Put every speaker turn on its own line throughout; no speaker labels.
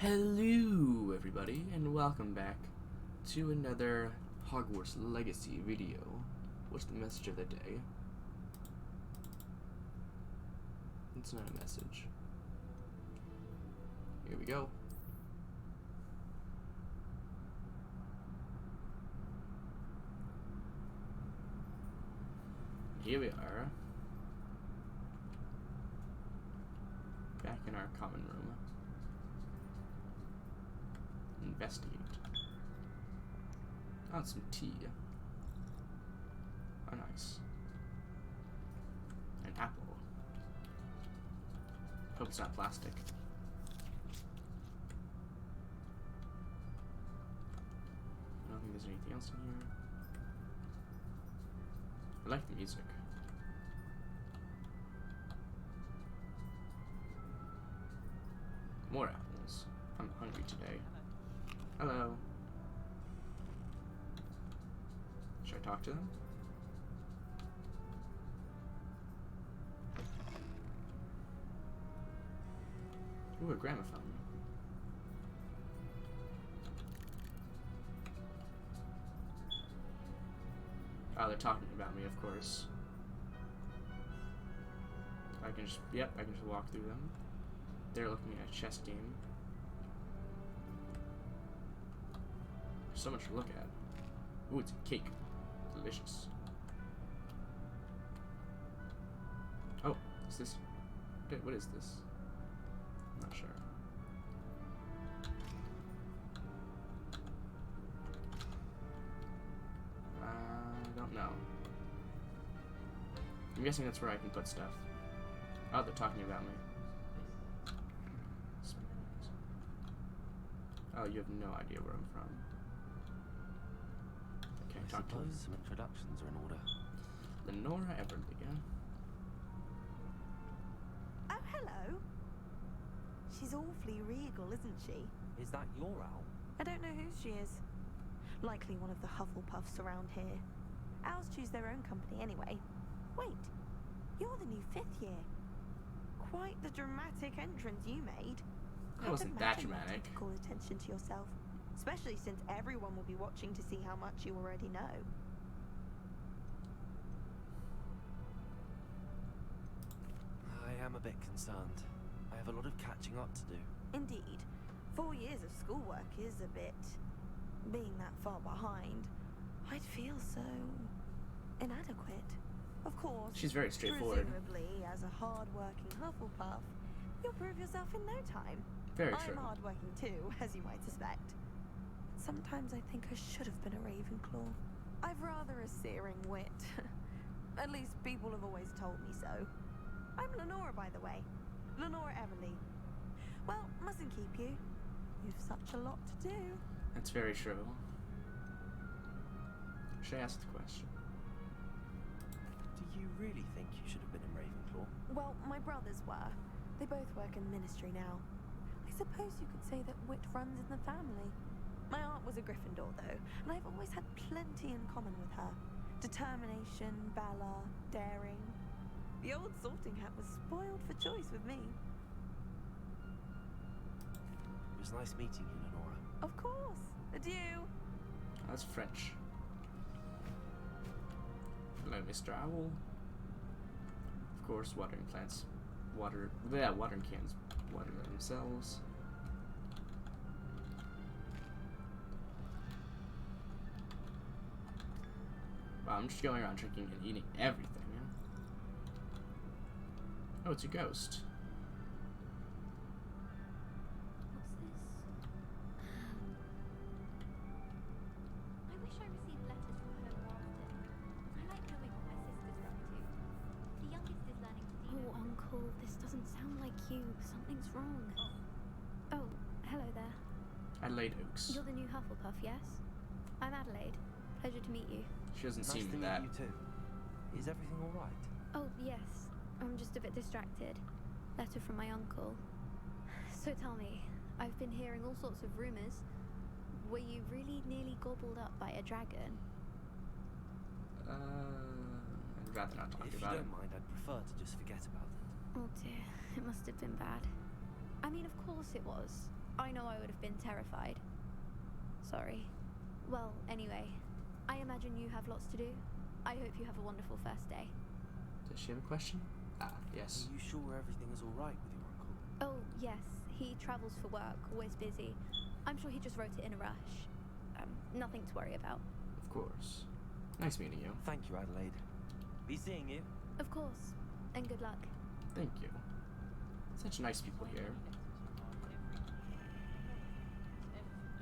Hello everybody and welcome back to another Hogwarts Legacy video. What's the message of the day? It's not a message. Here we go. Here we are. Back in our common room. Investigate. Oh, some tea. Oh, nice. An apple. Hope it's not plastic. I don't think there's anything else in here. I like the music. More apples. I'm hungry today. Hello. Should I talk to them? Ooh, a gramophone. Oh, they're talking about me, of course. I can just walk through them. They're looking at a chess game. So much to look at. Ooh, it's a cake. Delicious. Oh, is this... What is this? I'm not sure. I don't know. I'm guessing that's where I can put stuff. Oh, they're talking about me. Oh, you have no idea where I'm from.
I suppose some introductions are in order.
Lenora Everly.
Oh, hello. She's awfully regal, isn't she?
Is that your owl?
I don't know who she is. Likely one of the Hufflepuffs around here. Owls choose their own company anyway. Wait, you're the new 5th year. Quite the dramatic entrance you made.
It wasn't that dramatic.
To call attention to yourself. Especially since everyone will be watching to see how much you already know.
I am a bit concerned. I have a lot of catching up to do.
Indeed. 4 years of schoolwork is a bit... Being that far behind, I'd feel so... inadequate. Of course,
she's very straightforward.
Presumably, as a hard-working Hufflepuff, you'll prove yourself in no time.
Very true.
I'm hard-working too, as you might suspect. Sometimes I think I should have been a Ravenclaw. I've rather a searing wit. At least people have always told me so. I'm Lenora, by the way. Lenora Everly. Well, mustn't keep you. You've such a lot to do.
That's very true. Should I ask the question?
Do you really think you should have been in Ravenclaw?
Well, my brothers were. They both work in the ministry now. I suppose you could say that wit runs in the family. My aunt was a Gryffindor, though, and I've always had plenty in common with her. Determination, valor, daring. The old sorting hat was spoiled for choice with me.
It was nice meeting you, Lenora.
Of course. Adieu.
That's French. Hello, Mr. Owl. Of course, watering plants. Watering cans water themselves. Wow, I'm just going around drinking and eating everything. Oh, it's a ghost.
What's this? I wish I received letters from her more often. I like knowing what my sisters are up to. The youngest is learning to read.
Oh, Uncle, this doesn't sound like you. Something's wrong. Oh, hello there.
Adelaide Oaks.
You're the new Hufflepuff, yes? I'm Adelaide. Pleasure to meet you.
She doesn't
Nice
seem
to
that.
meet you too. Is everything all right?
Oh, yes. I'm just a bit distracted. Letter from my uncle. So tell me, I've been hearing all sorts of rumors. Were you really nearly gobbled up by a dragon?
I'd rather not talk
If you
about it.
don't mind, I'd prefer to just forget about it.
Oh dear, it must have been bad. I mean, of course it was. I know I would have been terrified. Sorry. Well, anyway, I imagine you have lots to do. I hope you have a wonderful first day.
Does she have a question? Ah, yes.
Are you sure everything is all right with your uncle?
Oh, yes. He travels for work, always busy. I'm sure he just wrote it in a rush. Nothing to worry about.
Of course. Nice meeting you.
Thank you, Adelaide. Be seeing you.
Of course. And good luck.
Thank you. Such nice people here.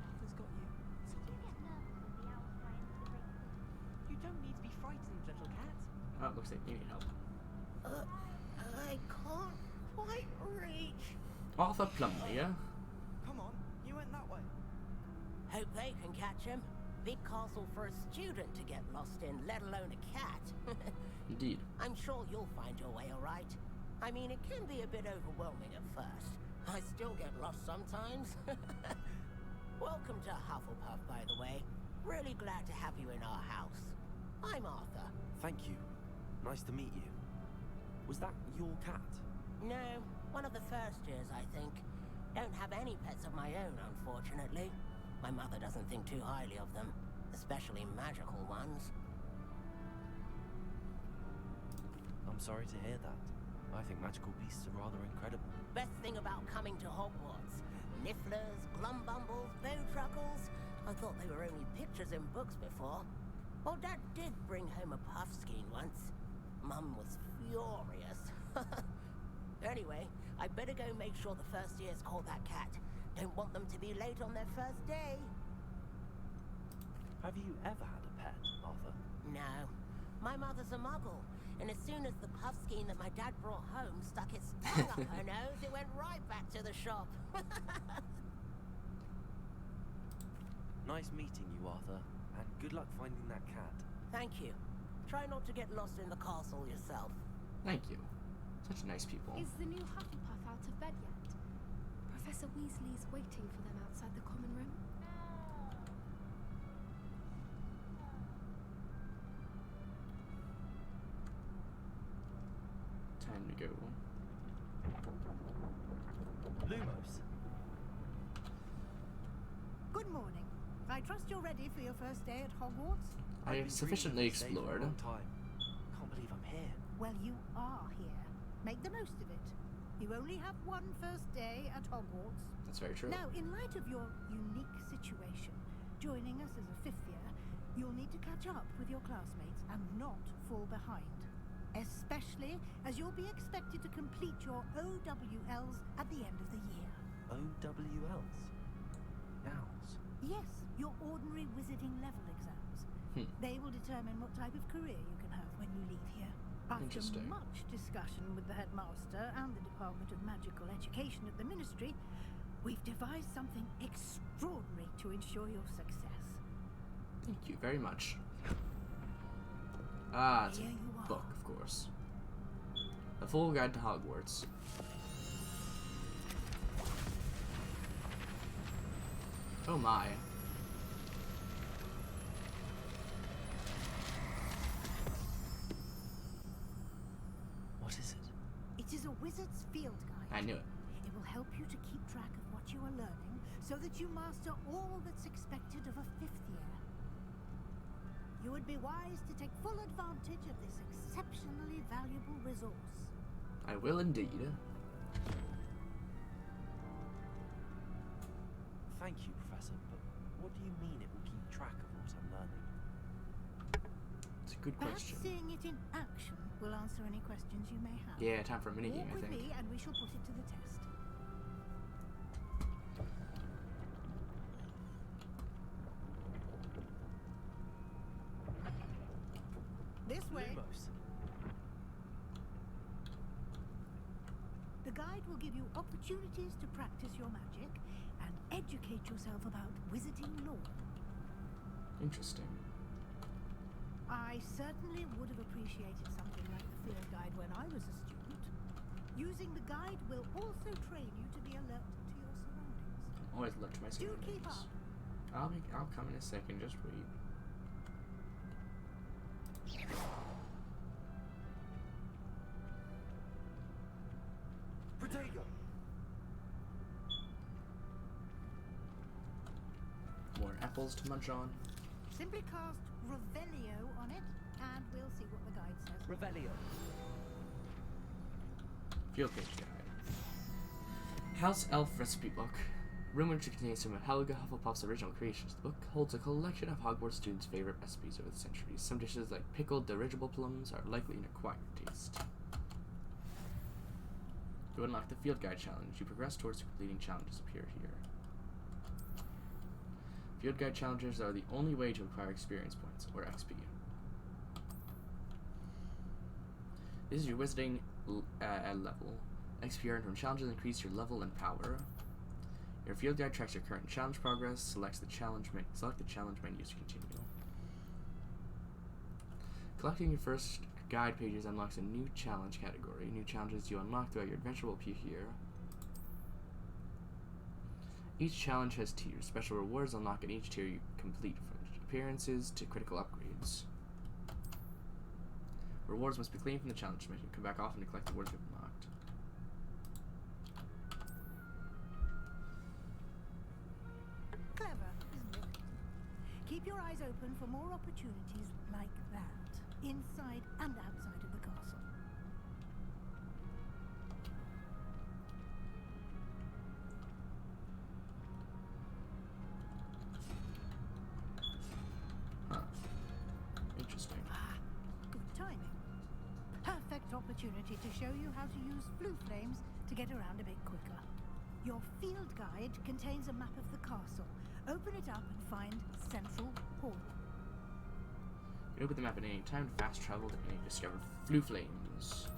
Arthur's got you.
Do you get nervous when the owls fly into the ring?
You don't need to be frightened, little cat.
Oh, it looks like you need help.
I can't quite reach.
Arthur Plumley, yeah?
Come on, you went that way.
Hope they can catch him. Big castle for a student to get lost in, let alone a cat.
Indeed.
I'm sure you'll find your way all right. I mean, it can be a bit overwhelming at first. I still get lost sometimes. Welcome to Hufflepuff, by the way. Really glad to have you in our house. I'm Arthur.
Thank you. Nice to meet you. Was that your cat?
No, one of the first years, I think. Don't have any pets of my own, unfortunately. My mother doesn't think too highly of them, especially magical ones.
I'm sorry to hear that. I think magical beasts are rather incredible.
Best thing about coming to Hogwarts. Nifflers, glumbumbles, bowtruckles. I thought they were only pictures in books before. Well, Dad did bring home a puffskein once. Mum was furious. Anyway, I better go make sure the first years caught that cat. Don't want them to be late on their first day.
Have you ever had a pet, Arthur?
No. My mother's a muggle, and as soon as the puffskein that my dad brought home stuck its tongue up her nose, it went right back to the shop.
Nice meeting you, Arthur, and good luck finding that cat.
Thank you. Try not to get lost in the castle yourself.
Thank you. Such nice people.
Is the new Hufflepuff out of bed yet? Professor Weasley's waiting for them outside the common room.
Time to go.
Lumos.
Good morning. I trust you're ready for your first day at Hogwarts?
I have sufficiently explored.
Can't believe I'm here.
Well, you are here. Make the most of it. You only have one first day at Hogwarts.
That's very true.
Now, in light of your unique situation, joining us as a fifth year, you'll need to catch up with your classmates and not fall behind. Especially as you'll be expected to complete your OWLs at the end of the year.
OWLs? Owls.
Yes, your ordinary wizarding level exams. They will determine what type of career you can have when you leave here. After
Interesting.
much discussion with the headmaster and the Department of Magical Education at the Ministry, we've devised something extraordinary to ensure your success.
Thank you very much. Ah, it's
Here
a
you are.
book, of course. A full guide to Hogwarts. Oh my.
What is it?
It is a wizard's field guide.
I knew it.
It will help you to keep track of what you are learning so that you master all that's expected of a fifth year. You would be wise to take full advantage of this exceptionally valuable resource.
I will indeed.
Thank you, Professor, but what do you mean it will keep track of what I'm learning?
It's a good
Perhaps
question.
seeing it in action will answer any questions you may have.
Yeah, time for a minigame,
Walk
I
with
think.
me and we shall put it to the test. This way.
Lumos.
The guide will give you opportunities to practice your magic and educate yourself about wizarding lore.
Interesting.
I certainly would have appreciated something like the field guide when I was a student. Using the guide will also train you to be alert to your surroundings.
Always look to my
Do
surroundings.
keep up.
I'll come in a second, just wait.
Protego!
apples to munch on.
Simply cast Revelio on it, and we'll see what the guide says.
Revelio.
Field page guide. House Elf Recipe Book. Rumored to contain some of Helga Hufflepuff's original creations, the book holds a collection of Hogwarts students' favorite recipes over the centuries. Some dishes, like pickled dirigible plums, are likely an acquired taste. To unlock the Field Guide Challenge, you progress towards completing challenges appear here. Field Guide Challenges are the only way to acquire experience points, or XP. This is your Wizarding level. XP earned from challenges increase your level and power. Your Field Guide tracks your current challenge progress. Select the challenge menu to continue. Collecting your first guide pages unlocks a new challenge category. New challenges you unlock throughout your adventure will appear here. Each challenge has tiers. Special rewards unlock at each tier you complete, from appearances to critical upgrades. Rewards must be claimed from the challenge menu. Come back often to collect the rewards you've unlocked.
Clever, isn't it? Keep your eyes open for more opportunities like that, inside and outside of the castle.
Huh. Interesting.
Good timing. Perfect opportunity to show you how to use blue flames to get around a bit quicker. Your field guide contains a map of the castle. Open it up and find Central Hall.
You can open the map at any time to fast travel to discover Floo Flames.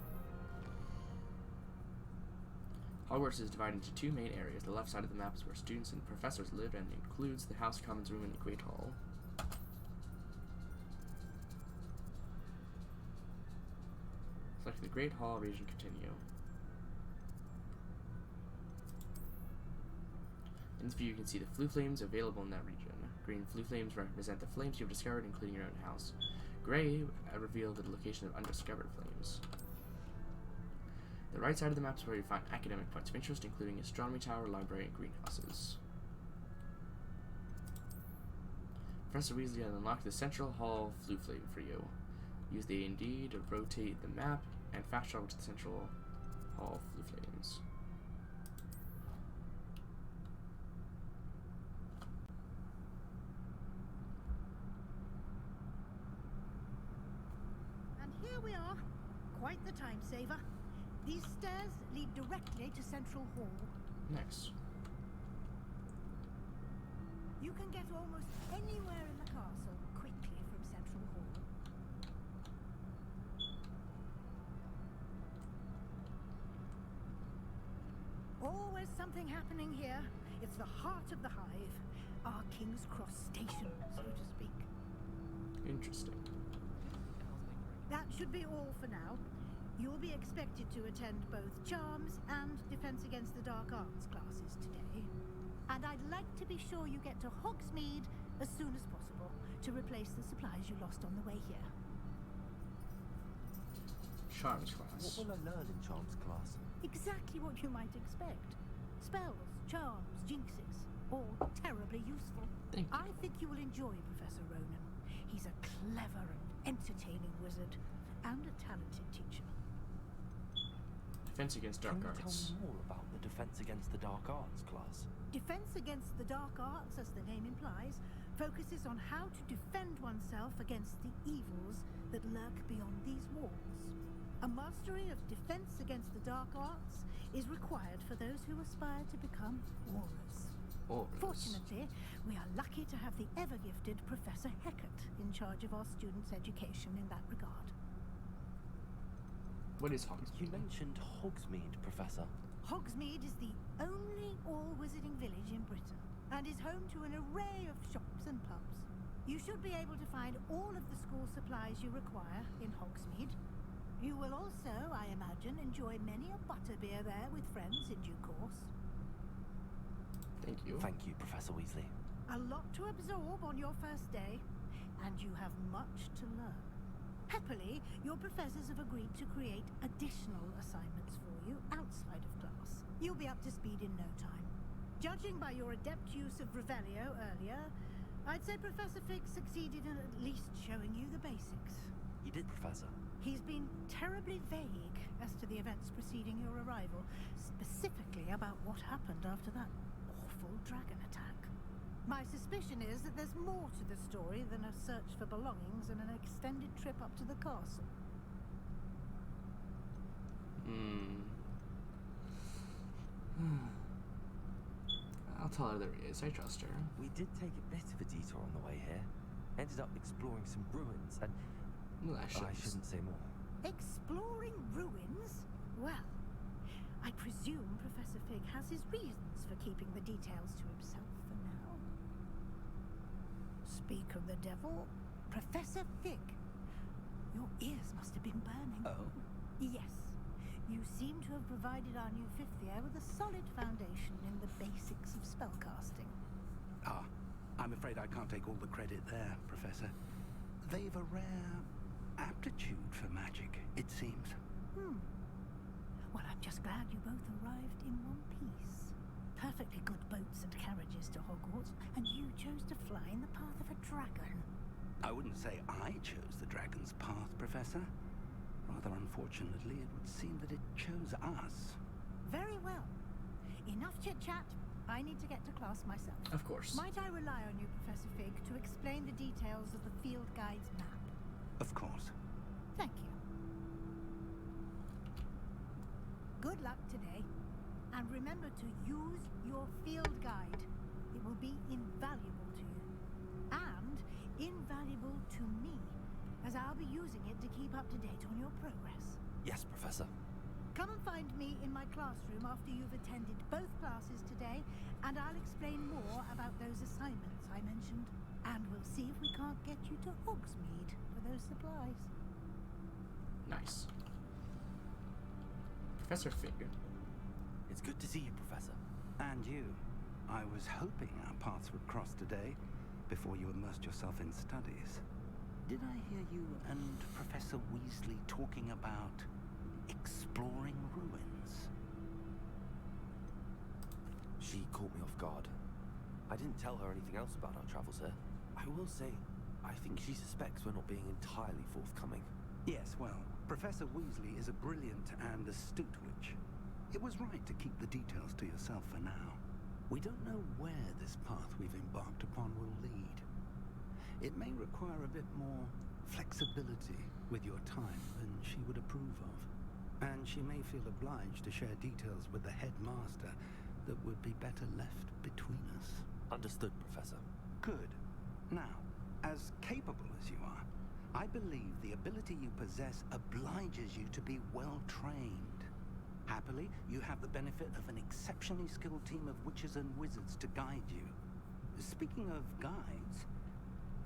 Hogwarts is divided into two main areas. The left side of the map is where students and professors live and includes the House Commons Room and the Great Hall. Select the Great Hall region, continue. In this view, you can see the Floo Flames available in that region. Green Floo Flames represent the flames you have discovered, including your own house. Gray reveal the location of undiscovered flames. The right side of the map is where you find academic points of interest, including Astronomy Tower, Library, and greenhouses. Professor Weasley has unlocked the Central Hall Floo Flame for you. Use the A&D to rotate the map and fast travel to the Central Hall Floo Flames.
And here we are. Quite the time saver. These stairs lead directly to Central Hall.
Nice.
You can get almost anywhere in the castle quickly from Central Hall. Always something happening here. It's the heart of the hive. Our King's Cross station, so to speak.
Interesting.
That should be all for now. You'll be expected to attend both Charms and Defense Against the Dark Arts classes today. And I'd like to be sure you get to Hogsmeade as soon as possible to replace the supplies you lost on the way here.
Charms
What
class.
will I learn in Charms class?
Exactly what you might expect. Spells, charms, jinxes, all terribly useful.
Thank you.
I think you will enjoy Professor Ronan. He's a clever and entertaining wizard and a talented teacher.
Defense Against Dark
Can you
Arts.
tell me more about the Defense Against the Dark Arts class?
Defense Against the Dark Arts, as the name implies, focuses on how to defend oneself against the evils that lurk beyond these walls. A mastery of Defense Against the Dark Arts is required for those who aspire to become Aurors.
Aurors.
Fortunately, we are lucky to have the ever-gifted Professor Hecat in charge of our students' education in that regard.
What is Hogsmeade?
You mentioned Hogsmeade, Professor.
Hogsmeade is the only all-wizarding village in Britain and is home to an array of shops and pubs. You should be able to find all of the school supplies you require in Hogsmeade. You will also, I imagine, enjoy many a butterbeer there with friends in due course.
Thank you.
Thank you, Professor Weasley.
A lot to absorb on your first day, and you have much to learn. Happily, your professors have agreed to create additional assignments for you outside of class. You'll be up to speed in no time. Judging by your adept use of Revelio earlier, I'd say Professor Fig succeeded in at least showing you the basics.
You did, Professor.
He's been terribly vague as to the events preceding your arrival, specifically about what happened after that awful dragon attack. My suspicion is that there's more to the story than a search for belongings and an extended trip up to the castle.
I'll tell her there is. I trust her.
We did take a bit of a detour on the way here. Ended up exploring some ruins and...
Well, I
shouldn't say more.
Exploring ruins? Well, I presume Professor Fig has his reasons for keeping the details to himself for now. Speak of the devil, Professor Fig. Your ears must have been burning.
Oh?
Yes. You seem to have provided our new fifth year with a solid foundation in the basics of spellcasting.
Ah, I'm afraid I can't take all the credit there, Professor. They've a rare aptitude for magic, it seems.
Well, I'm just glad you both arrived in one piece. Perfectly good boats and carriages to Hogwarts, and you chose to fly in the path of a dragon.
I wouldn't say I chose the dragon's path, Professor. Rather unfortunately, it would seem that it chose us.
Very well. Enough chit-chat. I need to get to class myself.
Of course.
Might I rely on you, Professor Fig, to explain the details of the field guide's map?
Of course.
Thank you. Good luck today. And remember to use your field guide. It will be invaluable to you. And invaluable to me, as I'll be using it to keep up to date on your progress.
Yes, Professor.
Come and find me in my classroom after you've attended both classes today, and I'll explain more about those assignments I mentioned. And we'll see if we can't get you to Hogsmeade for those supplies.
Nice. Professor Fig.
It's good to see you, Professor.
And you. I was hoping our paths would cross today, before you immersed yourself in studies. Did I hear you and Professor Weasley talking about exploring ruins?
She caught me off guard. I didn't tell her anything else about our travels here. I will say, I think she suspects we're not being entirely forthcoming.
Yes, well, Professor Weasley is a brilliant and astute witch. It was right to keep the details to yourself for now. We don't know where this path we've embarked upon will lead. It may require a bit more flexibility with your time than she would approve of. And she may feel obliged to share details with the headmaster that would be better left between us.
Understood, Professor.
Good. Now, as capable as you are, I believe the ability you possess obliges you to be well trained. Happily, you have the benefit of an exceptionally skilled team of witches and wizards to guide you. Speaking of guides,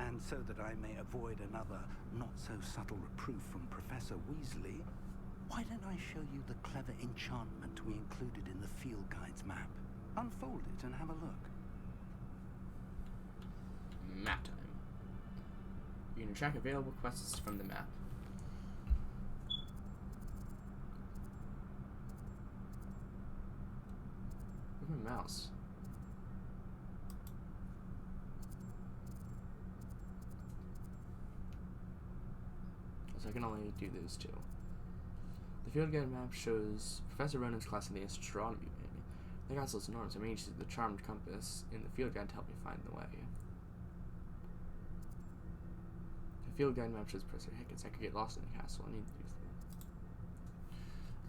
and so that I may avoid another not-so-subtle reproof from Professor Weasley, why don't I show you the clever enchantment we included in the field guide's map? Unfold it and have a look.
Map time. You can track available quests from the map. Where's my mouse? So I can only do those two. The field guide map shows Professor Ronen's class in the astronomy wing. The castle is enormous. I may use the charmed compass in the field guide to help me find the way. The field guide map shows Professor Higgins. I could get lost in the castle. I need to do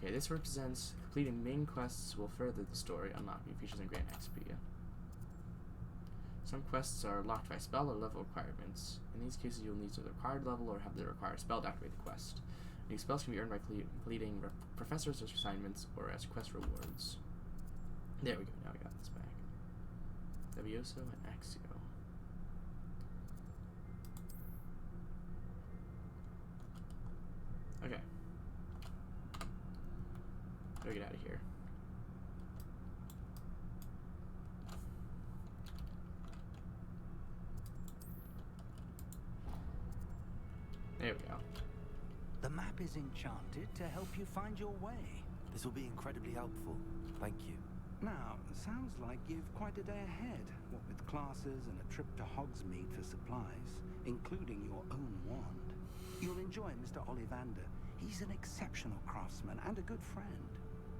that. Okay, this represents completing main quests will further the story, unlocking features and grant XP. Some quests are locked by spell or level requirements. In these cases, you'll need to the required level or have the required spell to activate the quest. These spells can be earned by completing professor's assignments or as quest rewards. There we go, now we got this back. Levioso and Axio. Okay. Gotta get out of here. There we go.
The map is enchanted to help you find your way.
This will be incredibly helpful. Thank you.
Now, sounds like you've quite a day ahead, what with classes and a trip to Hogsmeade for supplies, including your own wand. You'll enjoy Mr. Ollivander. He's an exceptional craftsman and a good friend.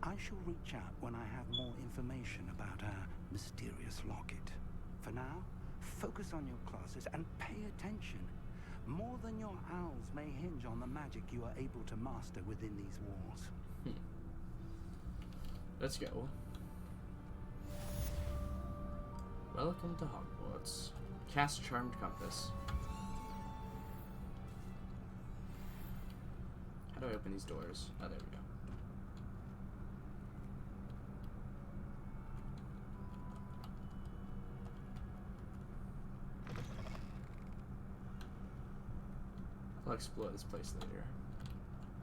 I shall reach out when I have more information about our mysterious locket. For now, focus on your classes and pay attention. More than your owls may hinge on the magic you are able to master within these walls.
Let's go. Welcome to Hogwarts. Cast Charmed Compass. How do I open these doors? Oh, there we go. I'll explore this place later.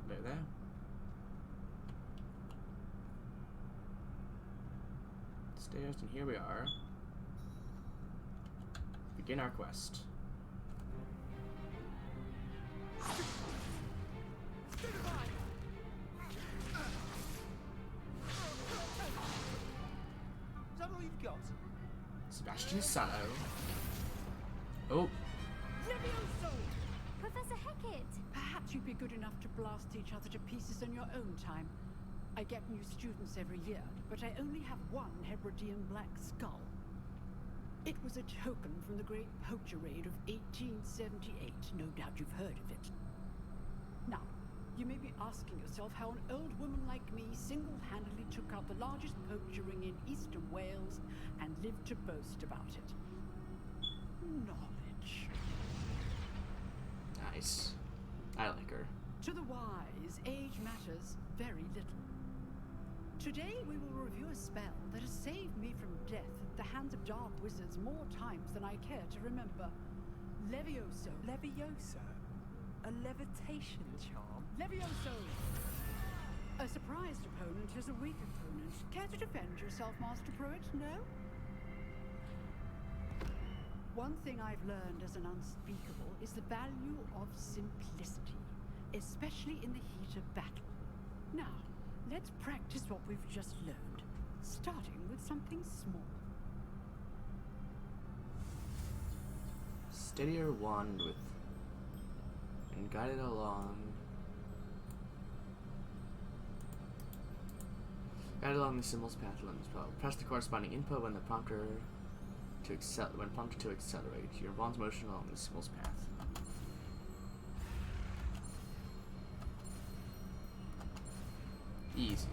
There. Stairs, and here we are. Begin our quest.
Is that all you've got?
Sebastian Sallow. Oh,
Levioso!
Professor Hecat!
Perhaps you'd be good enough to blast each other to pieces in your own time. I get new students every year, but I only have one Hebridean black skull. It was a token from the Great Poacher Raid of 1878. No doubt you've heard of it. Now, you may be asking yourself how an old woman like me single-handedly took out the largest poacher ring in eastern Wales and lived to boast about it. Knowledge.
nice. I like her.
To the wise, age matters very little. Today we will review a spell that has saved me from death at the hands of dark wizards more times than I care to remember. Levioso.
Levioso? A levitation charm?
Levioso! A surprised opponent is a weak opponent. Care to defend yourself, Master Pruitt? No? One thing I've learned as an unspeakable is the value of simplicity, especially in the heat of battle. Now, let's practice what we've just learned, starting with something small.
Steady your wand with and guide it along. Guide along the symbol's path along the spell. Press the corresponding input when prompted to accelerate your wand's motion along the symbol's path. Easy.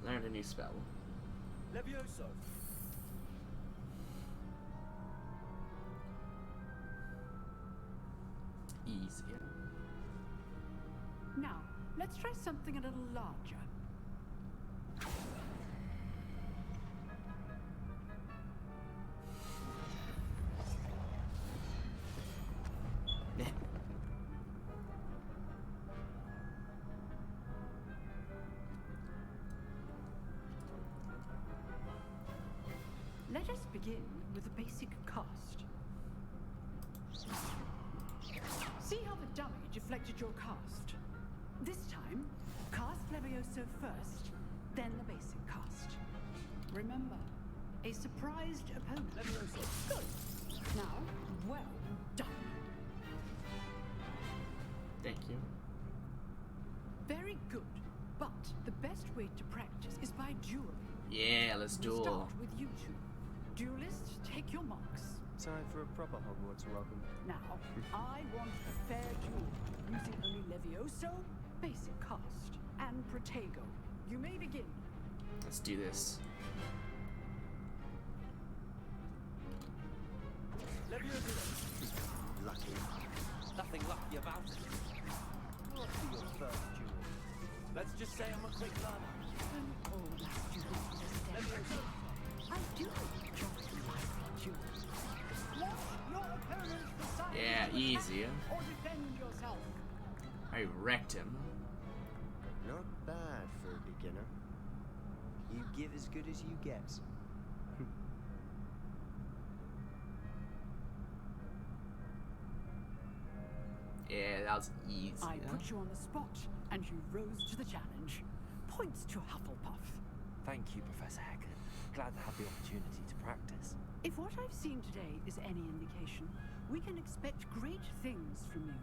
Learned a new spell.
Levioso!
Easy.
Now, let's try something a little larger. Let us begin with the basic cast. See how the dummy deflected your cast? This time, cast Levioso first, then the basic cast. Remember, a surprised opponent.
Levioso.
Good. Now, well done.
Thank you.
Very good. But the best way to practice is by dueling.
Yeah, let's
We'll
duel.
start with you two. Duelists, take your marks.
Time for a proper Hogwarts welcome.
Now, I want a fair duel, using only Levioso, basic cast, and Protego. You may begin.
Let's do this.
Levioso! Lucky. Nothing lucky about it. What's your first duel? Let's just say I'm a quick learner.
Oh, that's duel. I do enjoy lively duels. Watch your opponent decide
Yeah,
to
easy.
attack or defend yourself.
I wrecked him.
Not bad for a beginner. You give as good as you get.
Yeah, that was easy.
I put you on the spot, and you rose to the challenge. Points to Hufflepuff.
Thank you, Professor Haggard. glad to have the opportunity to practice.
If what I've seen today is any indication, we can expect great things from you.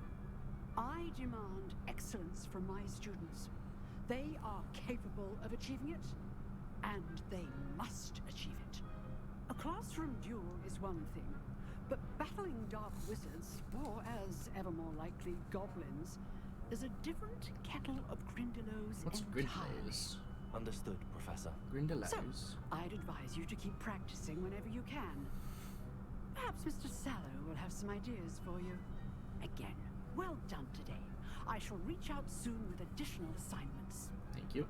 I demand excellence from my students. They are capable of achieving it, and they must achieve it. A classroom duel is one thing, but battling dark wizards, or as ever more likely, goblins, is a different kettle of Grindylows
What's
entirely.
Grindylows?
Understood, Professor.
Grindylows?
So, I'd advise you to keep practicing whenever you can. Perhaps Mr. Sallow will have some ideas for you. Again, well done today. I shall reach out soon with additional assignments.
Thank you.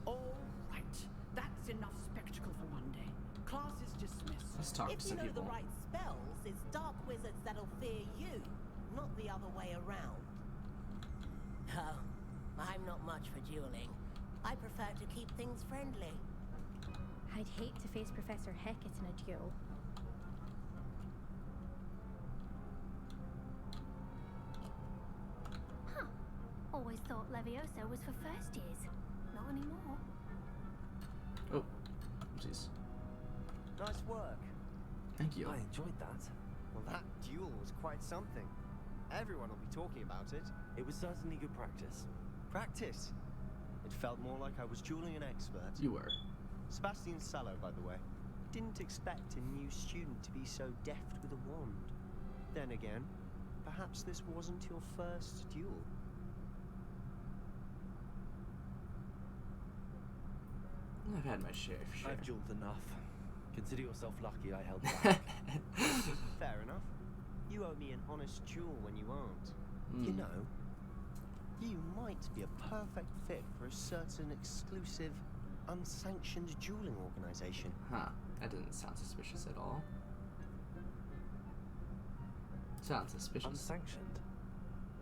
All right, that's enough spectacle for one day. Class is dismissed.
Let's talk
If
to
you
some
know
people.
the right spells, it's dark wizards that'll fear you, not the other way around. Oh, I'm not much for dueling. I prefer to keep things friendly.
I'd hate to face Professor Hecat in a duel.
Huh. Always thought Leviosa was for first years. Not anymore.
Oh, jeez.
Nice work.
Thank you.
I enjoyed that.
Well, that duel was quite something. Everyone will be talking about it.
It was certainly good practice.
Practice. It felt more like I was dueling an expert.
You were.
Sebastian Sallow, by the way. Didn't expect a new student to be so deft with a wand. Then again, perhaps this wasn't your first duel.
I've had my share.
I've dueled enough. Consider yourself lucky I held back.
Fair enough. You owe me an honest duel when you aren't. You
Hmm.
know, you might be a perfect fit for a certain exclusive, unsanctioned dueling organization.
Huh. That didn't sound suspicious at all. Sounds suspicious.
Unsanctioned?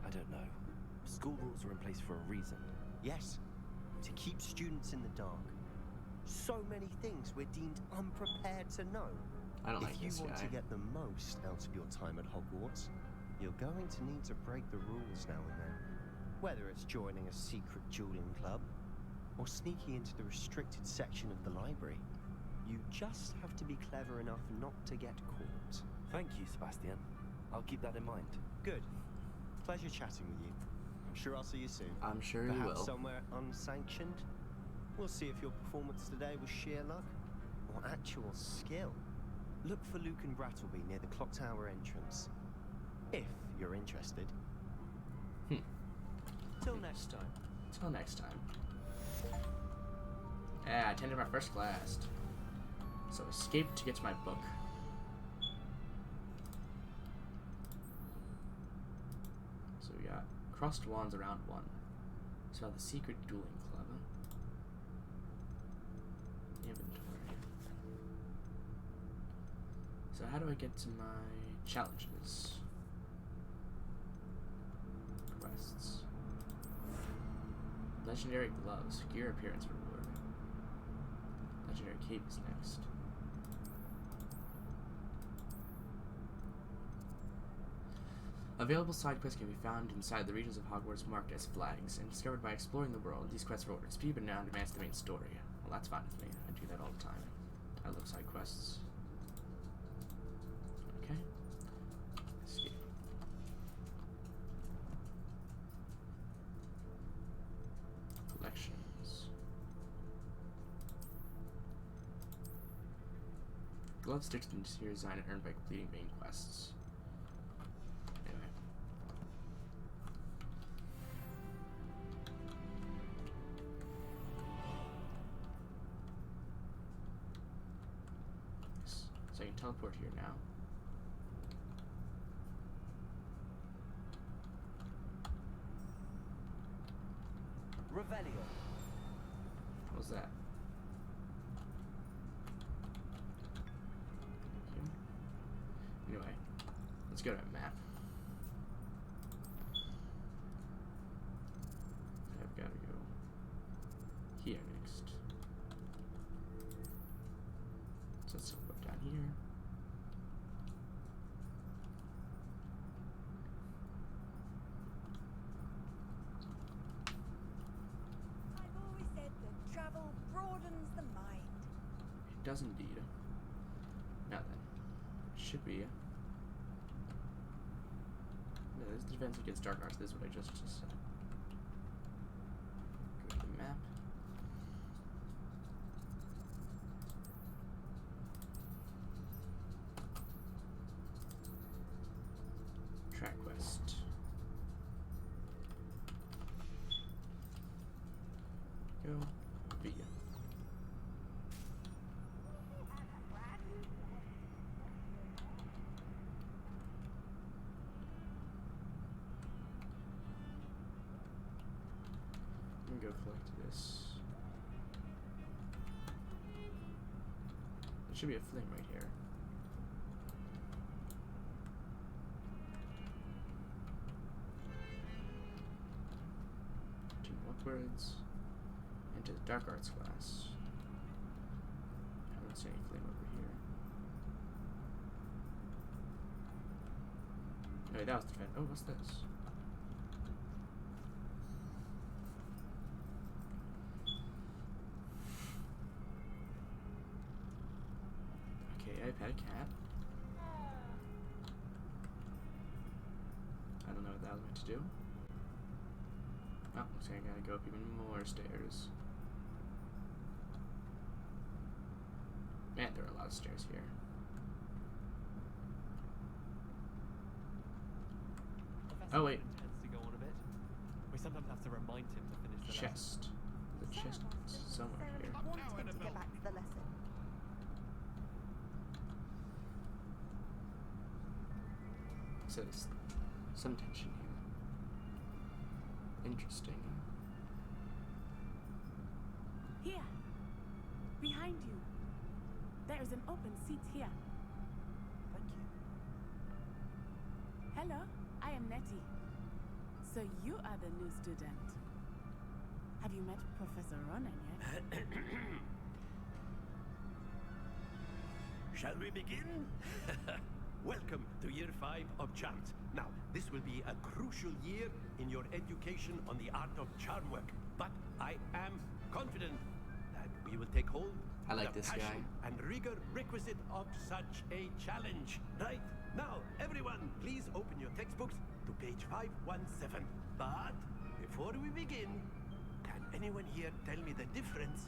I don't know. School rules are in place for a reason.
Yes, to keep students in the dark. So many things we're deemed unprepared to know.
I don't like
If you
this
want
guy.
to get the most out of your time at Hogwarts, you're going to need to break the rules now and then. Whether it's joining a secret dueling club, or sneaking into the restricted section of the library, you just have to be clever enough not to get caught.
Thank you, Sebastian. I'll keep that in mind.
Good. Pleasure chatting with you. I'm sure I'll see you soon.
I'm sure you
Perhaps
will.
somewhere unsanctioned. We'll see if your performance today was sheer luck or actual skill. Look for Luke and Brattleby near the clock tower entrance. If you're interested. Till next time.
Till next time. Yeah, I attended my first class. So escape to get to my book. So we got crossed wands around one. So the secret dueling club. Inventory. So how do I get to my challenges? Quests. Legendary gloves. Gear appearance reward. Legendary cape is next. Available side quests can be found inside the regions of Hogwarts marked as flags and discovered by exploring the world. These quests reward XP but now advance the main story. Well, that's fine with me. I do that all the time. I love side quests. Okay. Escape. Collections. Glove sticks to interior design and earned by completing main quests. Anyway. So I can teleport here now.
Revelio.
What was that? Anyway, let's go to a map. I've got to go here next. So let's go down here.
I've always said that travel broadens the mind.
does indeed. Now then, should be. No, this is defense against dark arts. This is what I just said. Go to the map. Track quest. Go via. Go collect this. There should be a flame right here. Continue upwards into the dark arts class. I don't see any flame over here. Oh, wait, that was the defense. Oh, what's this? I've had a cat. I don't know what that was meant to do. Oh, looks like I gotta go up even more stairs. Man, there are a lot of stairs here. Oh wait.
Tends to go on a bit. We sometimes have to remind him to finish the
Chest. The chest is somewhere here.
I want him to get back to the lesson.
So there's some tension here. Interesting.
Here. Behind you. There is an open seat here.
Thank you.
Hello, I am Nettie. So you are the new student. Have you met Professor Ronan yet?
Shall we begin? Welcome to Year 5 of Charms. Now, this will be a crucial year in your education on the art of charm work. But I am confident that we will take hold
I like
of the
this
passion
guy.
and rigor requisite of such a challenge. Right, now, everyone, please open your textbooks to page 517. But before we begin, can anyone here tell me the difference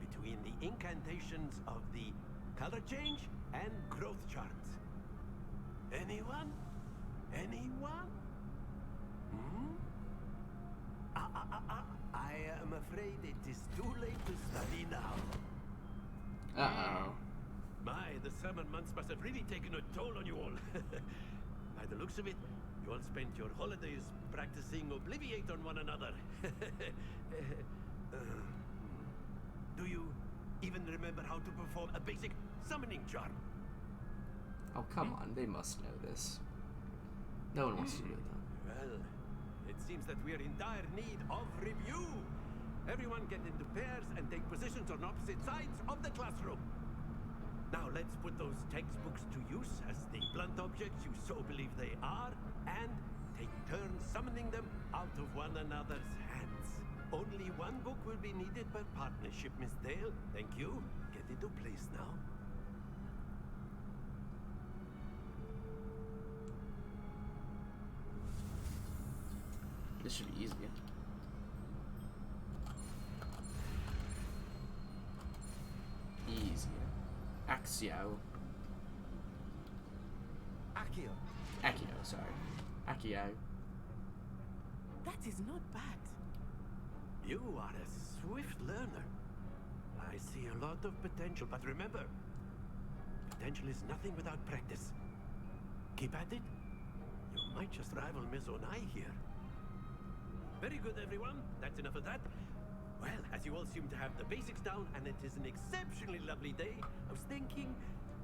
between the incantations of the color change and growth charts? Anyone? Anyone? Hmm? I am afraid it is too late to study now.
Uh-oh.
My, the summer months must have really taken a toll on you all. By the looks of it, you all spent your holidays practicing Obliviate on one another. Do you even remember how to perform a basic summoning charm?
Oh, come on. They must know this. No one wants to do that.
Well, it seems that we are in dire need of review. Everyone get into pairs and take positions on opposite sides of the classroom. Now let's put those textbooks to use as the blunt objects you so believe they are, and take turns summoning them out of one another's hands. Only one book will be needed per partnership, Miss Dale. Thank you. Get into place now.
This should be easy. Easy. Axio.
Accio.
Accio, sorry. Accio.
That is not bad.
You are a swift learner. I see a lot of potential, but remember, potential is nothing without practice. Keep at it. You might just rival Miss Onai here. Very good, everyone. That's enough of that. Well, as you all seem to have the basics down, and it is an exceptionally lovely day, I was thinking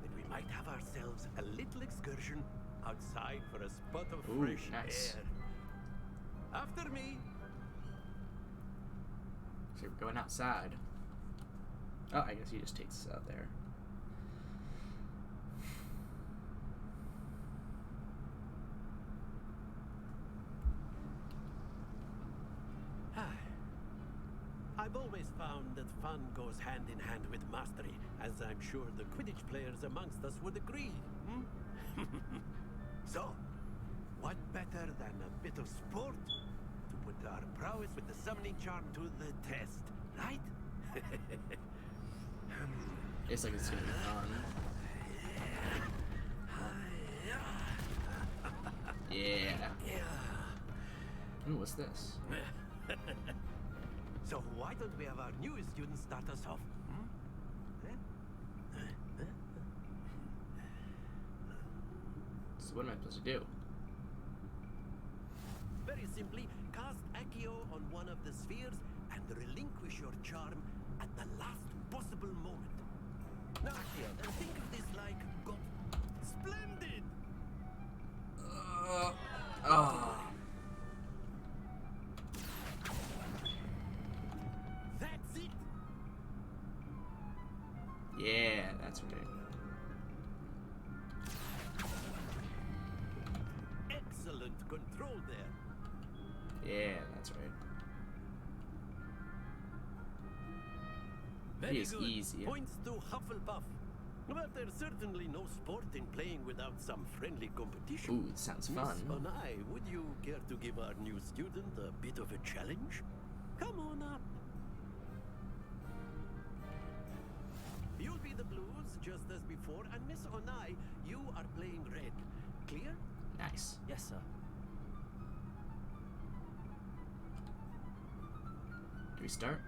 that we might have ourselves a little excursion outside for a spot of fresh
nice.
air. After me.
So we're going outside. Oh, I guess he just takes us out there.
I've always found that fun goes hand in hand with mastery, as I'm sure the Quidditch players amongst us would agree. So, what better than a bit of sport to put our prowess with the summoning charm to the test, right?
It's like it's gonna be fun. Yeah. Ooh, what's this?
So why don't we have our newest student start us off?
So what am I supposed to do?
Very simply, cast Accio on one of the spheres and relinquish your charm at the last possible moment. Now here, think of this like splendid! That's it!
Yeah, that's right.
Excellent control there.
Yeah, that's right.
Very
He is
good.
easy.
Points to Hufflepuff. But there's certainly no sport in playing without some friendly competition.
Ooh, it sounds fun.
Miss Onai, would you care to give our new student a bit of a challenge? Come on up. You'll be the blues, just as before, and Miss Onai, you are playing red. Clear?
Nice.
Yes, sir.
Do we start?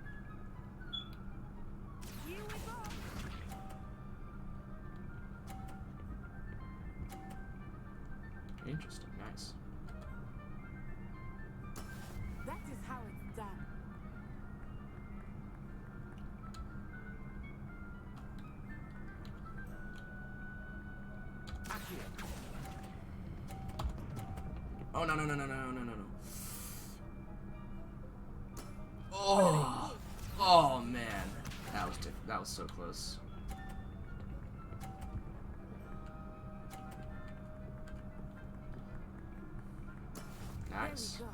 Here we go.
Interesting. Nice.
That is how it's done.
Oh no no no no no no no no. Oh. Oh man. That was so close. Nice.
There we go.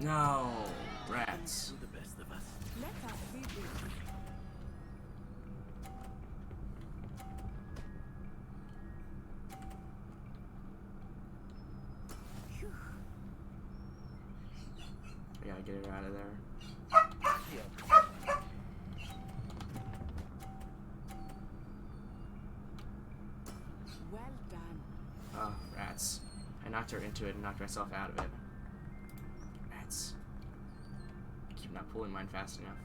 No, rats.
To the best of us.
Let us see this. Phew.
I gotta get her out of there.
Well done.
Oh, rats. I knocked her into it and knocked myself out of it. Rats. I keep not pulling mine fast enough.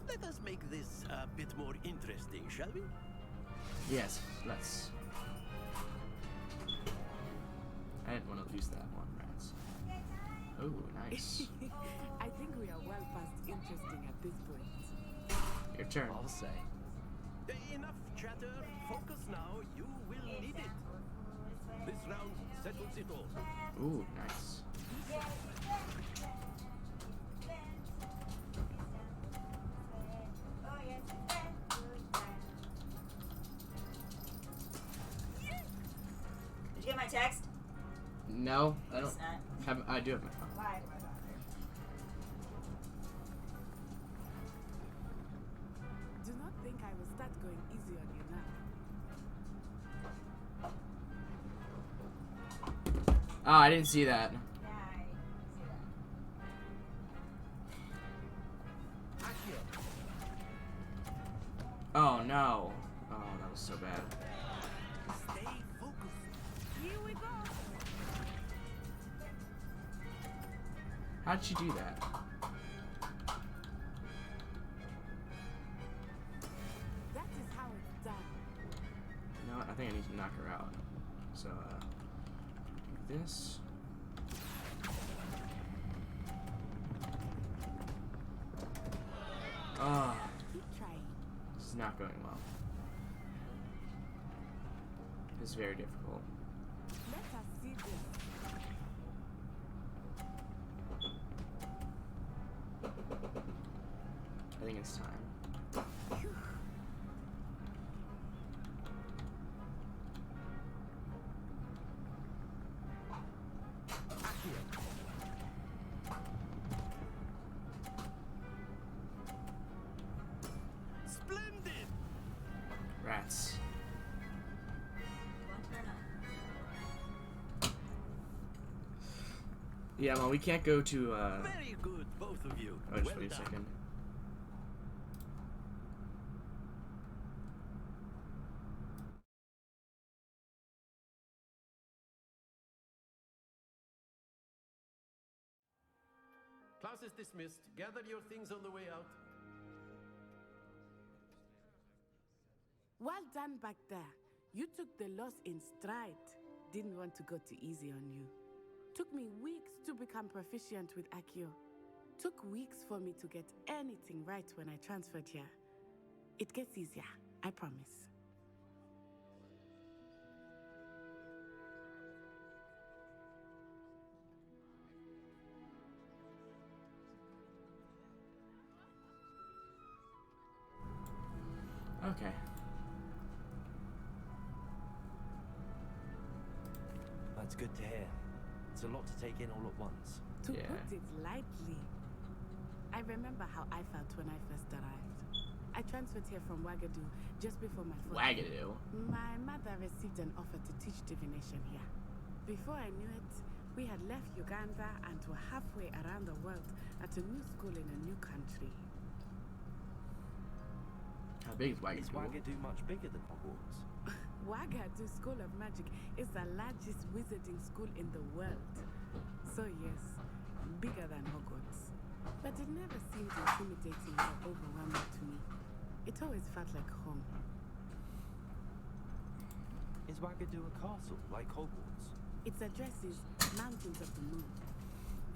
Let us make this a bit more interesting, shall we?
Yes, let's. I didn't want to lose that one, rats. Oh, nice.
I think we are well past interesting at this point.
Your turn.
I'll say.
Enough chatter. Focus now. You will need it. This round settles it all.
Ooh, nice.
Did you get my text?
No, I don't
It's not.
have. I do have my phone.
Why?
Do not think I will start going easy on you now.
Oh, I didn't see that.
Yeah, I see that.
Oh no. Oh, that was so bad.
Stay focused.
Here we go.
How did she do that?
That is how it's done.
You know what? I think I need to knock her out. So, this. Oh,
Keep trying.
this is not going well. This is very difficult.
Let us see this.
I think it's time.
Phew.
Yeah, well, we can't go to,
Very good, both of you.
Oh, just
Well
wait a
done.
second.
Class is dismissed. Gather your things on the way out.
Well done back there. You took the loss in stride. Didn't want to go too easy on you. Took me weeks to become proficient with Accio. Took weeks for me to get anything right when I transferred here. It gets easier, I promise.
Okay.
That's good to hear. It's a lot to take in all at once.
To put it lightly, I remember how I felt when I first arrived. I transferred here from Wagadu just before my 40th.
Wagadu?
My mother received an offer to teach divination here. Before I knew it, we had left Uganda and were halfway around the world at a new school in a new country.
How big is Wagadu?
Is Wagadu much bigger than Hogwarts?
Wagadu School of Magic is the largest wizarding school in the world. So yes, bigger than Hogwarts. But it never seemed intimidating or overwhelming to me. It always felt like home.
Is Wagadu a castle, like Hogwarts?
Its address is Mountains of the Moon.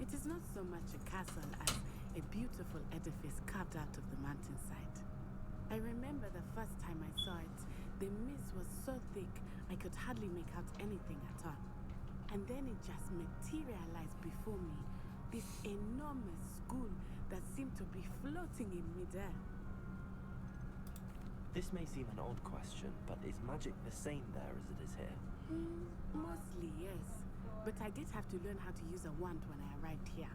It is not so much a castle as a beautiful edifice carved out of the mountainside. I remember the first time I saw it, the mist was so thick I could hardly make out anything at all. And then it just materialized before me, this enormous school that seemed to be floating in midair.
This may seem an odd question, but is magic the same there as it is here?
Mostly, yes. But I did have to learn how to use a wand when I arrived here.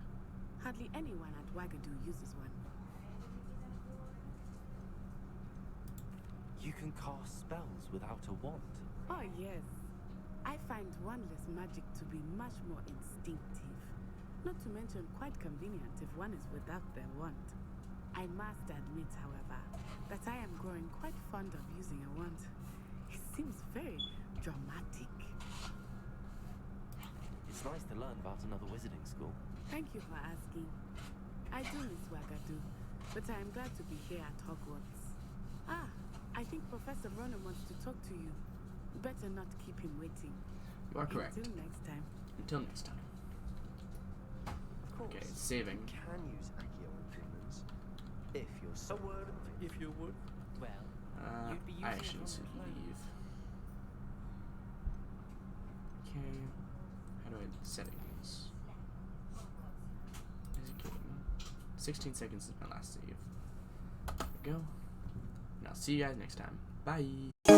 Hardly anyone at Wagadu uses one.
You can cast spells without a wand.
Oh, yes. I find wandless magic to be much more instinctive. Not to mention quite convenient if one is without their wand. I must admit, however, that I am growing quite fond of using a wand. It seems very dramatic.
It's nice to learn about another wizarding school.
Thank you for asking. I do miss Wagadu, but I am glad to be here at Hogwarts. Ah, I think Professor Ronan wants to talk to you. Better not keep him waiting.
You are correct.
Until next time.
Until next time.
Of course,
Okay, it's saving.
You can use Accio on humans if you're so.
A word, if you would.
Well,
You'd be I actually should leave. Okay. How do I settings? Executing. 16 seconds is my last save. There we go. And I'll see you guys next time. Bye.